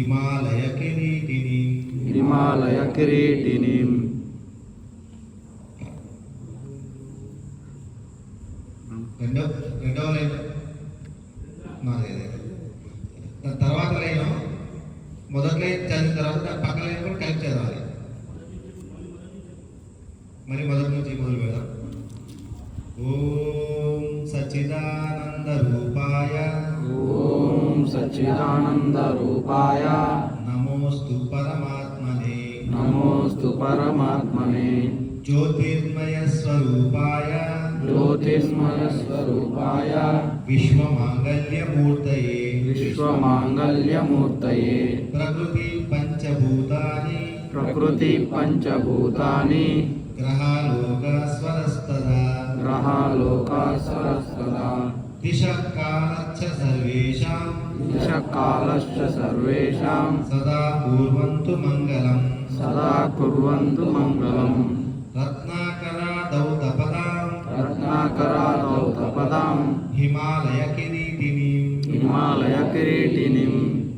హిమాలయ కిరీటిని హిమాలయ కిరీటిని రెండవ లైన్ తర్వాత లైన్ మొదటి లైన్ చదివిన తర్వాత దాని పక్క లైన్ కూడా కలిపి చదవాలి. మరి మొదటి నుంచి మొదలు పెడదాం. ఓం సచ్చిదానంద రూపాయ ఓం సచ్చిదానంద రూపాయ నమోస్తు పరమాత్మనే నమోస్తు పరమాత్మనే జ్యోతిర్మయ స్వరూపాయ జ్యోతిర్మయ స్వరూపాయ విశ్వమాంగళ్యమూర్తయే విశ్వమాంగళ్యమూర్తయే ప్రకృతి పంచభూతాని ప్రకృతి పంచభూతాని గ్రహాలోక స్వరస్తదా గ్రహాలోక సరస్వదా దిశకాలచ్చ సర్వేషాం దిశకాలశ్చ సర్వేషాం సదా కుర్వంతు మంగళం సదా కుర్వంతు మంగళం రత్నాకరాదౌ తపదాం రత్నాకరాదౌ తపదాం హిమాలయ కిరీటిని హిమాలయ కిరీటినిం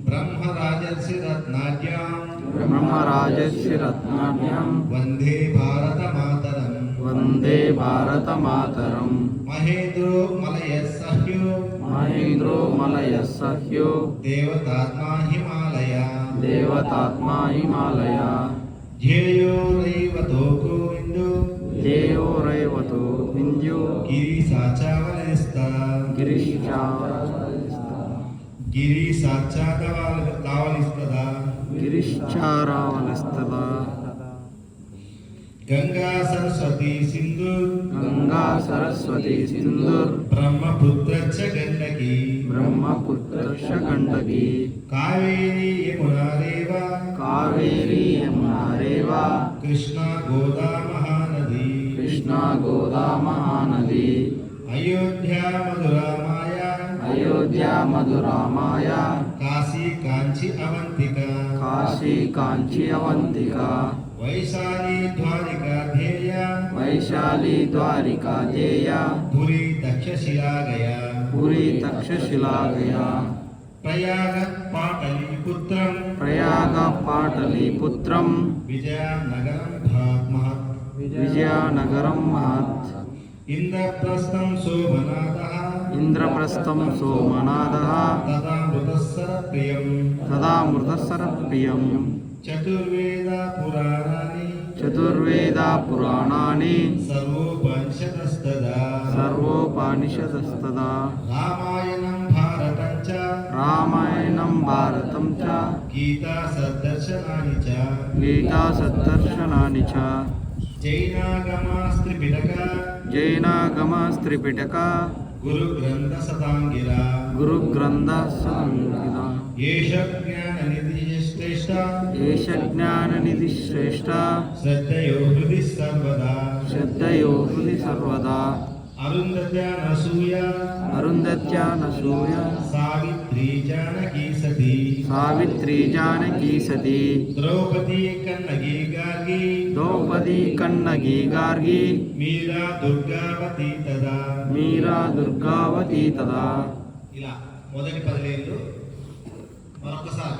బ్రహ్మరాజర్షి రత్నాఢ్యాం బ్రహ్మరాజస్య రత్నాఢ్యం వందే భారత మాతరం వందే భారత మాతరం మహేంద్రో మలయః సహ్యో మహేంద్రో మలయః సహ్యో దేవతాత్మా హిమాలయ దేవతాత్మా హిమాలయ ధ్యేయోరైవతో గోవిందో దేయోరైవతో వింధ్యో గిరిసాచావలస్తా గిరిసాచాదవాలిస్తదా గిరిశ్చారావలస్తదా గంగా సరస్వతి సింధు గంగా సరస్వతి సింధుర్ బ్రహ్మపుత్రచ్చ గండకి బ్రహ్మపుత్రశ్చ గండకీ కావేరీ యమునా రేవా కావేరీ యమునా రేవా కృష్ణా గోదా మహానది కృష్ణా గోదా మహానది అయోధ్యా మధురామాయ అయోధ్యా మధురామాయ కాశీ కాంచి అవంతిక కాశీ కాంచి అవంతిక వైశాలి ద్వారికా ధ్యేయ వైశాలి ద్వారికా ధ్యేయ పురి తక్షశిలాగయ పురి తక్షశిలాగయ ప్రయాగ పాటలీపుత్రం ప్రయాగ పాటలీపుత్రం విజయనగరం మహత్ విజయనగరం మహత్ ఇంద్రప్రస్థం శోభనాదః ఇంద్రప్రస్థం సోమనాథః తదామృతస్సర ప్రియం తదామృతసర ప్రియం చతుర్వేద పురాణాని చతుర్వేద పురాణాని సర్వోపనిషదస్తదా సర్వోపనిషదస్తదా రామాయణం భారతం చ రామాయణం భారతం చ గీతా సద్దర్శనాని చ గీతా సద్దర్శనాని చ జైనాగమాస్త్రిపిటక జైనాగమస్త్రిపిటక గురుగ్రంథ సతాంగిర గురుగ్రంథ సంహిత ఏష జ్ఞాననిధి శ్రేష్ఠ ఏష జ్ఞాననిధి శ్రేష్ఠ శ్రద్ధయో హృది సర్వదా శ్రద్ధయో హృది సర్వదా అరుంధత్యానసూయ అరుంధత్యానసూయ సావిత్రీ జానకీ సతీ సావిత్రీ జానకీ సతీ ద్రౌపదీ కన్నగి గార్గి ద్రౌపదీ కన్నగి గార్గి మీరా దుర్గావతి తదా మీరా దుర్గావతి తదా. ఇలా మొదటి 10 లైన్లు మరొకసారి